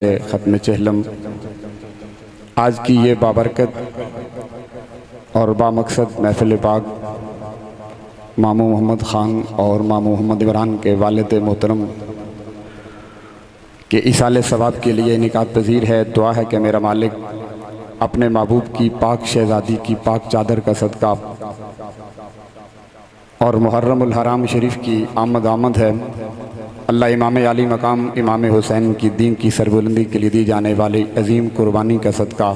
ختم چہلم آج کی یہ بابرکت اور بامقصد محفل پاک ماموں محمد خان اور ماموں محمد عمران کے والد محترم کے ایصال ثواب کے لیے انعقاد پذیر ہے۔ دعا ہے کہ میرا مالک اپنے محبوب کی پاک شہزادی کی پاک چادر کا صدقہ اور محرم الحرام شریف کی آمد ہے، اللہ امام علی مقام امام حسین کی دین کی سربلندی کے لیے دی جانے والی عظیم قربانی کا صدقہ،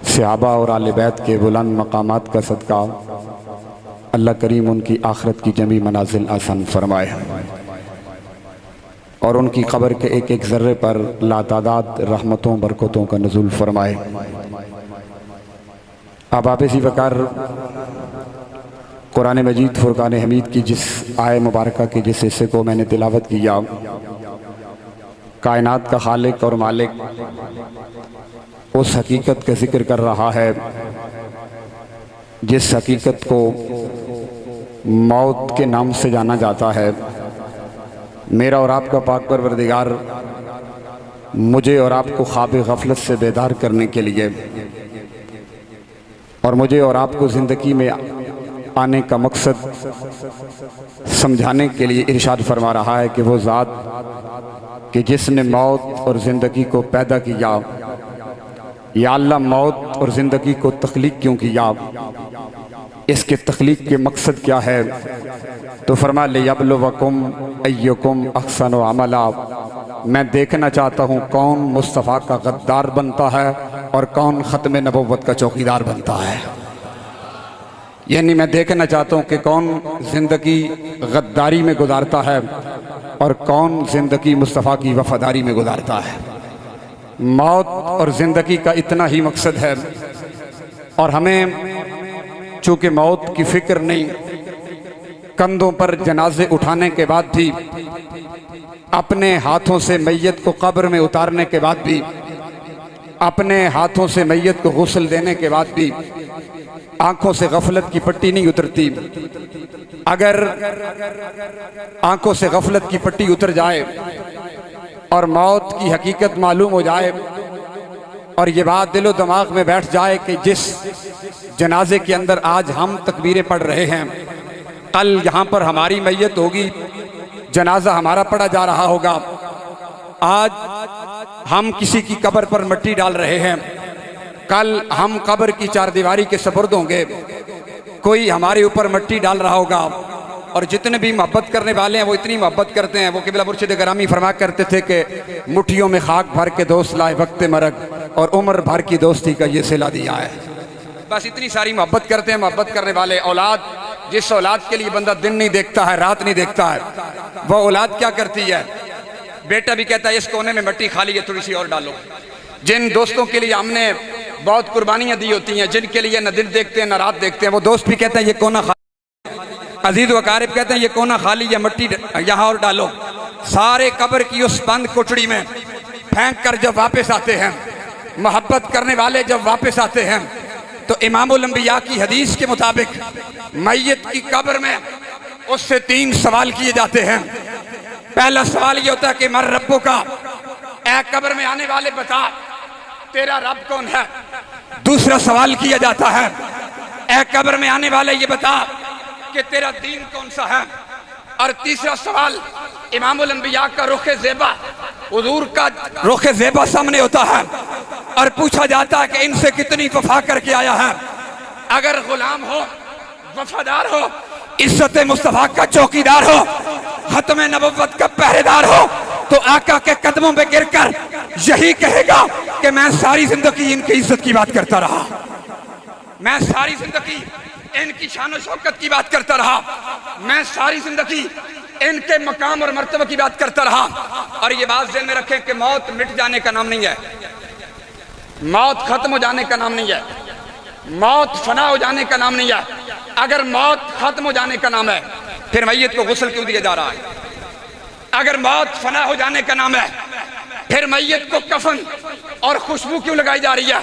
صحابہ اور آل بیت کے بلند مقامات کا صدقہ، اللہ کریم ان کی آخرت کی جمی منازل آسان فرمائے اور ان کی قبر کے ایک ایک ذرے پر لاتعداد رحمتوں برکتوں کا نزول فرمائے۔ اب آپ اسی وقار قرآن مجید فرقان حمید کی جس آیہ مبارکہ کے جس حصے کو میں نے تلاوت کیا، کائنات کا خالق اور مالک اس حقیقت کا ذکر کر رہا ہے جس حقیقت کو موت کے نام سے جانا جاتا ہے۔ میرا اور آپ کا پاک پروردگار مجھے اور آپ کو خواب غفلت سے بیدار کرنے کے لیے اور مجھے اور آپ کو زندگی میں آنے کا مقصد سمجھانے کے لیے ارشاد فرما رہا ہے کہ وہ ذات کہ جس نے موت اور زندگی کو پیدا کیا، یا اللہ موت اور زندگی کو تخلیق کیوں کیا، اس کے تخلیق کے مقصد کیا ہے؟ تو فرما لِیَبْلُوَکُمْ أَيُّکُمْ أَحْسَنُ عَمَلًا، میں دیکھنا چاہتا ہوں کون مصطفیٰ کا غدار بنتا ہے اور کون ختم نبوت کا چوکیدار بنتا ہے۔ یعنی میں دیکھنا چاہتا ہوں کہ کون زندگی غداری میں گزارتا ہے اور کون زندگی مصطفیٰ کی وفاداری میں گزارتا ہے۔ موت اور زندگی کا اتنا ہی مقصد ہے، اور ہمیں چونکہ موت کی فکر نہیں، کندھوں پر جنازے اٹھانے کے بعد بھی، اپنے ہاتھوں سے میت کو قبر میں اتارنے کے بعد بھی، اپنے ہاتھوں سے میت کو غسل دینے کے بعد بھی آنکھوں سے غفلت کی پٹی نہیں اترتی۔ اگر آنکھوں سے غفلت کی پٹی اتر جائے اور موت کی حقیقت معلوم ہو جائے اور یہ بات دل و دماغ میں بیٹھ جائے کہ جس جنازے کے اندر آج ہم تکبیریں پڑھ رہے ہیں، کل یہاں پر ہماری میت ہوگی، جنازہ ہمارا پڑھا جا رہا ہوگا، آج ہم کسی کی قبر پر مٹی ڈال رہے ہیں، کل ہم قبر کی چار دیواری کے سپرد ہوں گے، کوئی ہمارے اوپر مٹی ڈال رہا ہوگا، اور جتنے بھی محبت کرنے والے ہیں وہ اتنی محبت کرتے ہیں۔ وہ قبلہ مرشد گرامی فرمایا کرتے تھے کہ مٹھیوں میں خاک بھر کے دوست لائے وقت مرگ، اور عمر بھر کی دوستی کا یہ صلہ دیا ہے۔ بس اتنی ساری محبت کرتے ہیں محبت کرنے والے۔ اولاد، جس اولاد کے لیے بندہ دن نہیں دیکھتا ہے، رات نہیں دیکھتا ہے، وہ اولاد کیا کرتی ہے؟ بیٹا بھی کہتا ہے اس کونے میں مٹی خالی ہے، تھوڑی سی اور ڈالو۔ جن دوستوں کے لیے ہم نے بہت قربانیاں دی ہوتی ہیں، جن کے لیے نہ دن دیکھتے ہیں نہ رات دیکھتے ہیں، وہ دوست بھی کہتے ہیں یہ کونا خالی، عزیز و اقارب کہتے ہیں یہ کونا خالی ہے، مٹی یہاں اور ڈالو۔ سارے قبر کی اس بند کوٹڑی میں پھینک کر جب واپس آتے ہیں، محبت کرنے والے جب واپس آتے ہیں، تو امام الانبیاء کی حدیث کے مطابق میت کی قبر میں اس سے 3 سوال کیے جاتے ہیں۔ پہلا سوال یہ ہوتا ہے کہ مر ربو کا، اے قبر میں آنے والے بتا تیرا رب کون ہے۔ دوسرا سوال کیا جاتا ہے، اے قبر میں آنے والے یہ بتا کہ تیرا دین کون سا ہے۔ اور تیسرا سوال امام الانبیاء کا رخ زیبا، حضور کا رخ زیبا سامنے ہوتا ہے اور پوچھا جاتا ہے کہ ان سے کتنی وفا کر کے آیا ہے۔ اگر غلام ہو، وفادار ہو، عزت مصطفیٰ کا چوکیدار ہو، ختم نبوت کا پہرے دار ہو، تو آقا کے قدموں پہ گر کر یہی کہے گا کہ میں ساری زندگی ان کی عزت کی بات کرتا رہا، میں ساری زندگی ان کی شان و شوکت کی بات کرتا رہا، میں ساری زندگی ان کے مقام اور مرتبہ کی بات کرتا رہا۔ اور یہ بات ذہن میں رکھیں کہ موت مٹ جانے کا نام نہیں ہے، موت ختم ہو جانے کا نام نہیں ہے، موت فنا ہو جانے کا نام نہیں ہے۔ اگر موت ختم ہو جانے کا نام ہے پھر میت کو غسل کیوں دیا جا رہا ہے؟ اگر موت فنا ہو جانے کا نام ہے پھر میت کو کفن اور خوشبو کیوں لگائی جا رہی ہے؟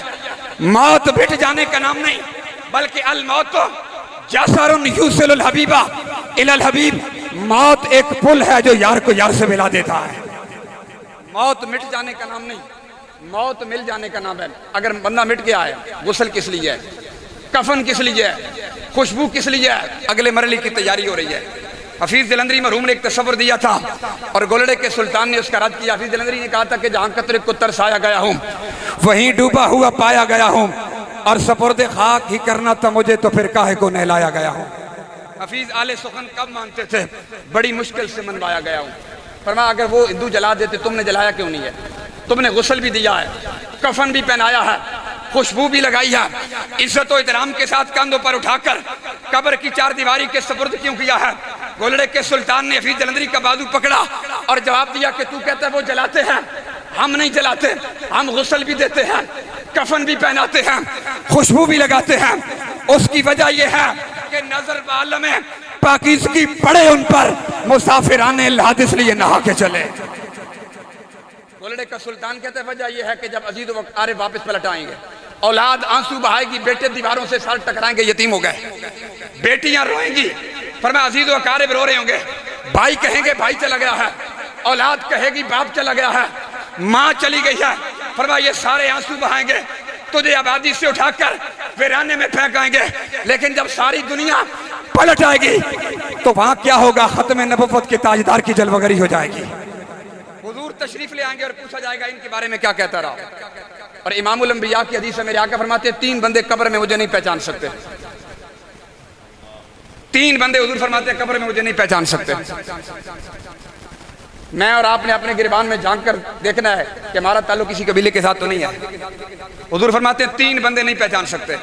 موت مٹ جانے کا نام نہیں، بلکہ الموت جسر یوصل الحبیبہ الی الحبیب، موت ایک پل ہے جو یار کو یار سے ملا دیتا ہے۔ موت مٹ جانے کا نام نہیں، موت مل جانے کا نام ہے۔ اگر بندہ مٹ گیا ہے، غسل کس لیے ہے، کفن کس لیے ہے، خوشبو کس لیے ہے، اگلے مرحلے کی تیاری ہو رہی ہے۔ حفیظ جلندری مرحوم نے ایک تصور دیا تھا اور گولڑے کے سلطان نے اس کا رد کیا۔ حفیظ جلندری نے کہا تھا کہ جہاں قطرے کو ترسایا گیا ہوں وہیں ڈوبا ہوا پایا گیا ہوں، اور سپرد خاک ہی کرنا تھا مجھے تو پھر کاہے کو نہلایا گیا ہوں۔ حفیظ آل سخن کب مانتے تھے؟ بڑی مشکل سے منوایا گیا ہوں۔ فرمایا اگر وہ ہندو جلا دیتے تم نے جلایا کیوں نہیں ہے؟ تم نے غسل بھی دیا ہے، کفن بھی پہنایا ہے، خوشبو بھی لگائی ہے، عزت و احترام کے ساتھ کندھوں پر اٹھا کر قبر کی چار دیواری کے سپرد کیوں کیا ہے؟ گولڑے کے سلطان نے حفیظ جلندری کا بازو پکڑا اور جواب دیا کہ تو کہتا ہے وہ جلاتے ہیں، ہم نہیں جلاتے، ہم غسل بھی دیتے ہیں، کفن بھی پہناتے ہیں، خوشبو بھی لگاتے ہیں۔ اس کی وجہ یہ ہے کہ نظر بعالم پاکیزگی پڑے ان پر، مسافران الحادث لیے نہا کے چلے۔ گولڑے کا سلطان کہتے ہیں وجہ یہ ہے کہ جب عزیز و اقارب واپس پلٹ آئیں گے، اولاد آنسو بہائے گی، بیٹے دیواروں سے سر ٹکرائیں گے، یتیم ہو گئے، بیٹیاں روئیں گی، فرمایا عزیز و اقارب رو رہے ہوں گے، بھائی کہیں گے بھائی چلا گیا ہے، اولاد کہے گی باپ چلا گیا ہے، ماں چلی گئی ہے، فرمایا یہ سارے آنسو بہائیں گے، تجھے آبادی سے اٹھا کر ویرانے میں پھینکائیں گے، لیکن جب ساری دنیا پلٹ آئے گی تو وہاں کیا ہوگا؟ ختم نبوت کے تاجدار کی جلوگری ہو جائے گی۔ حضور تشریف لے آئیں گے اور پوچھا جائے گا ان کے بارے میں کیا کہتا رہا۔ اور امام الانبیاء کی حدیث ہے، میرے آقا فرماتے ہیں 3 بندے قبر میں مجھے نہیں پہچان سکتے، 3 بندے حضور فرماتے ہیں قبر میں مجھے نہیں پہچان سکتے۔ میں اور آپ نے اپنے گریبان میں جھانک کر دیکھنا ہے کہ ہمارا تعلق کسی قبیلے کے ساتھ تو نہیں ہے۔ حضور فرماتے ہیں 3 بندے نہیں پہچان سکتے۔